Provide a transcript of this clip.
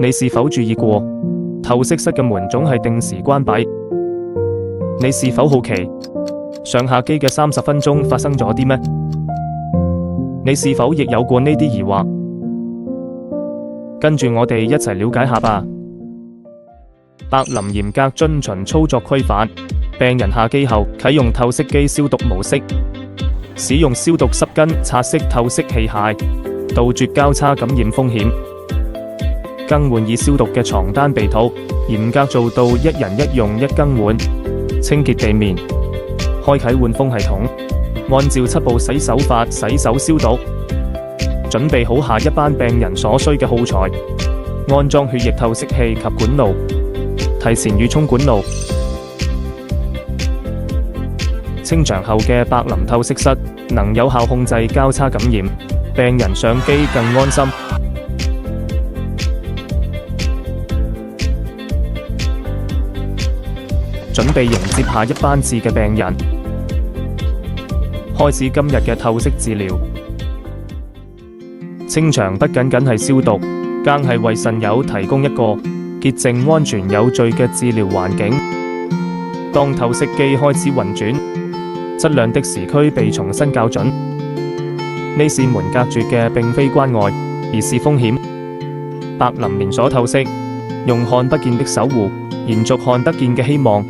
你是否注意過，透析室嘅門總係定時關閉？你是否好奇，上下機嘅30分鐘發生咗啲咩？你是否亦有過呢啲疑惑？跟住我哋一齊了解下吧。百林嚴格遵循操作規範，病人下機後啟用透析機消毒模式，使用消毒濕巾擦拭透析器械，杜絕交叉感染風險。更換已消毒嘅床單被套，嚴格做到一人一用一更換。清潔地面，開啟換風系統，按照7步洗手法洗手消毒。準備好下一班病人所需嘅耗材，安裝血液透析器及管路，提前預沖管路。清場後嘅百林透析室能有效控制交叉感染，病人上機更安心。準備迎接下一班次嘅病人，開始今日嘅透析治療。清場不僅僅係消毒，更係為腎友提供一個潔淨、安全、有序嘅治療環境。當透析機開始運轉，質量的時區被重新校準。呢扇門隔住嘅並非關愛，而是風險。百林連鎖透析，用看不見的守護，延續看得見嘅希望。